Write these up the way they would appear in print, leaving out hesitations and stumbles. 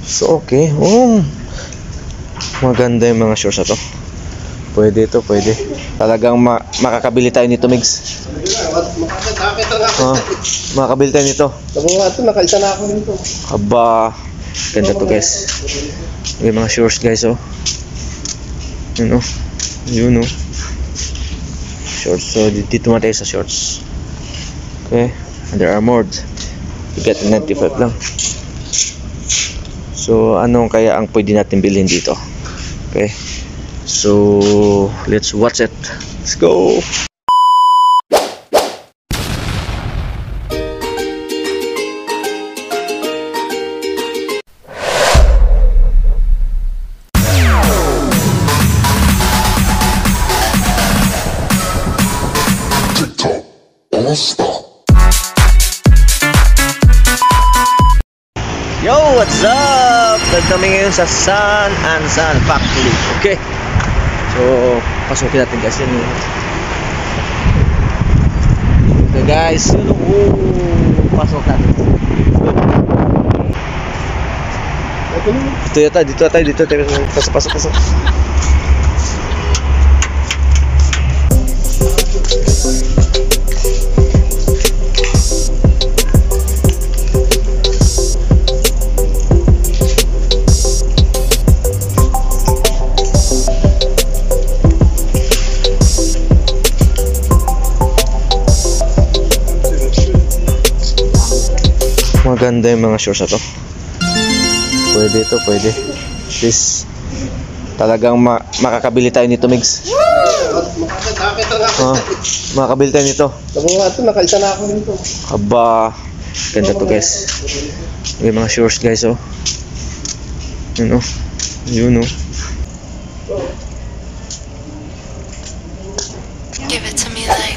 So okay, maganda yung mga shorts na to. Pwede ito, pwede. Talagang makakabili tayo nito, Migs. Makakabili tayo nito. Nakaisa na ako nito. Aba, ganda to guys. May mga shorts guys, oh. Yun, oh. Yun, oh. Shorts, so dito na tayo sa shorts. Okay, Under Armour. You get 95 lang. So, anong kaya ang pwede natin bilhin dito? Okay. So, let's watch it. Let's go. Yo, what's up? Kami ngayon sa San Ansan Factory. Okay. So, pasukin natin guys yun. Okay guys, pasok natin. Dito tayo. Pasok. Maganda yung mga shorts na to. Pwede ito, pwede. This talagang makakabili tayo nito, Migs. Makakabili tayo nito. Nakaisa na ako nito. Aba, ganda to guys. May mga shorts guys, oh. Yun, oh. Yun, oh. Give it to me like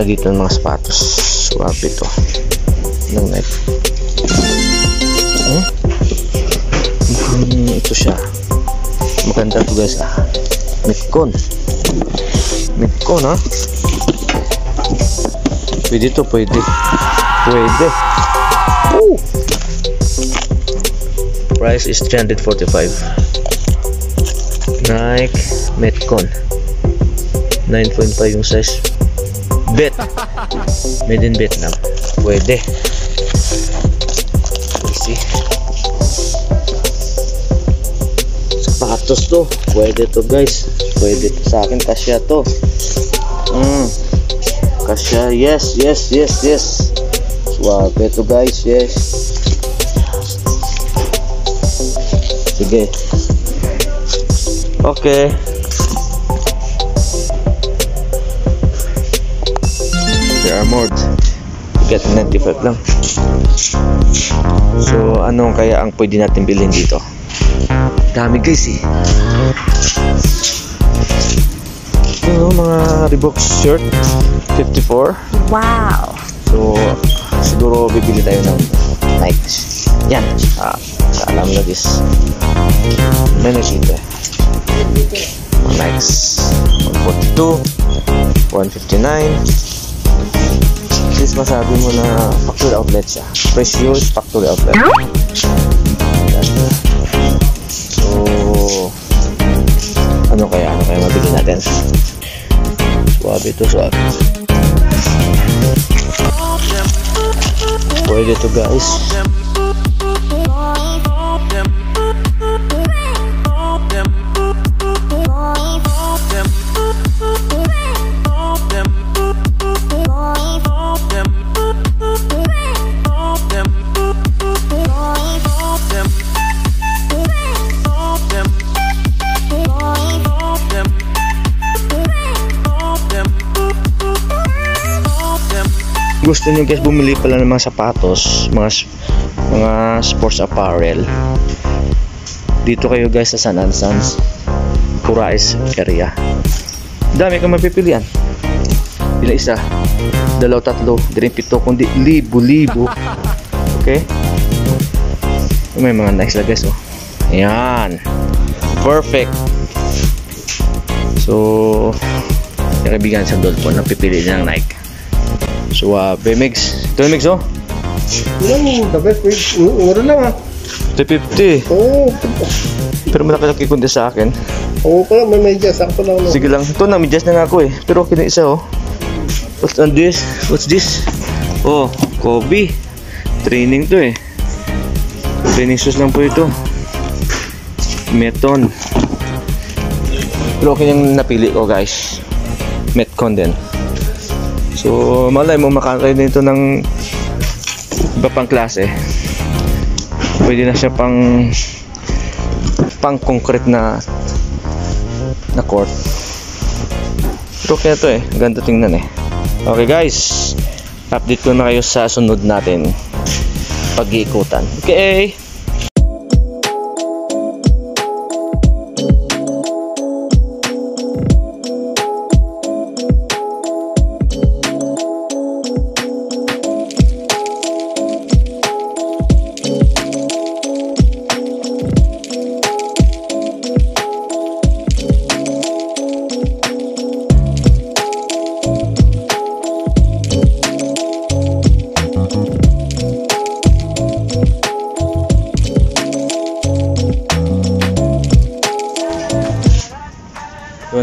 dito ng mga sapatos. Swap ito ng Nike. Ito siya. Maganda to guys, Metcon ha. Pwede to, pwede. Price is 345. Nike Metcon 9.5 yung size. Bet. Made in Vietnam. Pwede. See. Sapatos to. Pwede to guys. Pwede to sa akin. Kasya to. Kasya. Yes. Swag ito guys. Yes. Sige. Okay. Armored. Get 95 lang. So, anong kaya ang pwede natin bilhin dito? Dami guys eh. Mga Reebok shirt 54. wow. So, siguro bibili tayo ng Nikes. Yan. Alam na this. May nakita. Nikes 142 159. Please masabi mo na factory outlet siya. Precious factory outlet. So, ano kaya mabili natin? Suwabe ito, suwabe. Pwede ito guys. Gusto niyo guys bumili pala ng mga sapatos, mga mga sports apparel. Dito kayo guys sa San Ansans, Corais area. Dami kang mapipilian. Bila isa, dalaw, tatlo, di rin pito, kundi libo-libo. Okay? May mga Nikes lang guys, oh. Ayan. Perfect. So, yung kaibigan sa Dolphin, napipili niya ng Nike. So, BMX. Ito yung mix, oh. Yung the best way. Mura lang ah. 350. Oo. Pero malaki-laki kundi sa akin. Oo pala, may medyas. Sakto lang. No? Sige lang. Ito na, medyas na nga ako eh. Pero okay na isa, oh. What's this? What's this? Oh, Kobe. Training to eh. Training shoes lang po ito. Meton. Pero okay yung napili ko guys. Metcon din. So malay mo makakaya nito ng iba pang klase. Pwede na siya pang concrete na court. Pero okay na to eh. Ganda tingnan eh. Okay guys. Update ko na kayo sa sunod natin pag-iikutan. Okay.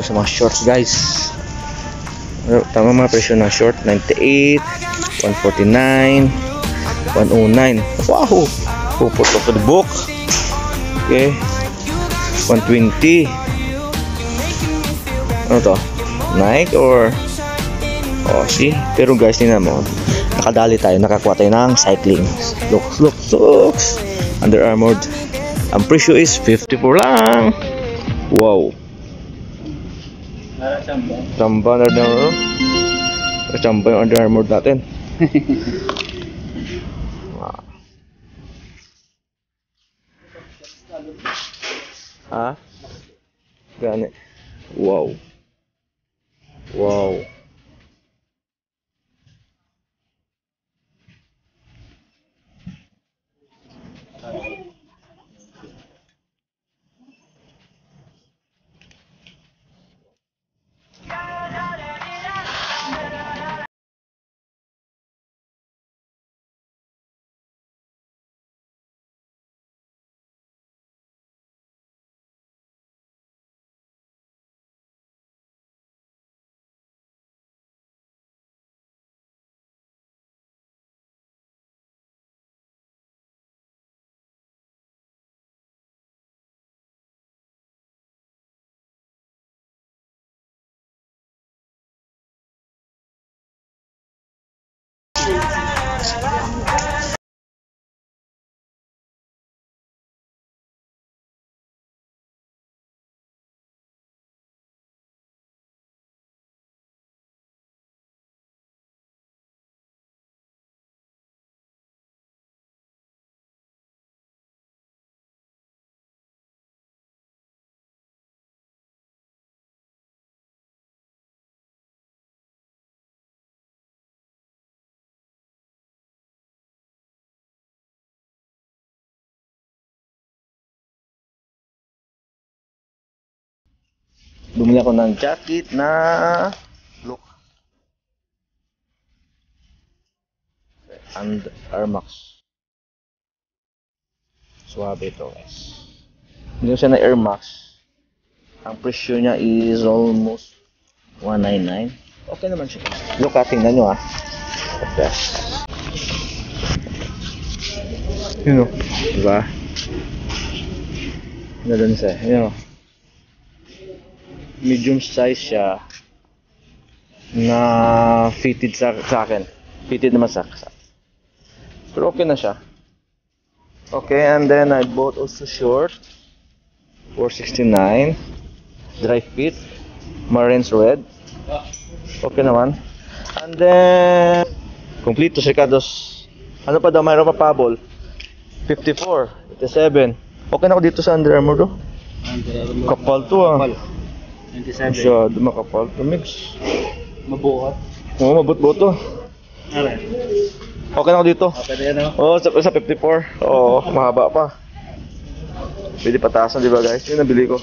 Sa mga shorts guys, tama mga presyo ng short, 98, 149, 109. Wow, puputok sa book. Okay, 120. Ano to, Nike or see? Pero guys, tingnan mo, nakadali tayo, nakakuha tayo ng cycling. Looks Under Armour. Ang presyo is 54 lang. Wow. Chamba na daw. Chamba yung Under Armour natin. Ha? Gani. Wow. Wow. Bumili ako ng jacket na look and Air Max. Suwabe ito guys. Hindi ko siya na Air Max. Ang presyo niya is almost 199. Okay naman siya. Look, tingnan nyo ah. Okay. You know, diba? Ganun siya. You know. Medium size siya na fitted sa akin. Fitted naman sa akin. Pero okay na siya. Okay, and then I bought also short. 469. Dry fit. Marines red. Okay naman. And then complete to Ricardo's. Ano pa daw, mayroon pa pabol. 54, 57. Okay na ako dito sa Under Armour, bro. Kapal to, ah. 97. Masyado makapal to, mix. Mabuhat. Oo, mabut-but to. Alright. Okay na ako dito. Pwede yan, no? Oo, sa 54. Oo, mahaba pa. Pwede patasan, di ba guys? Yun nabili ko.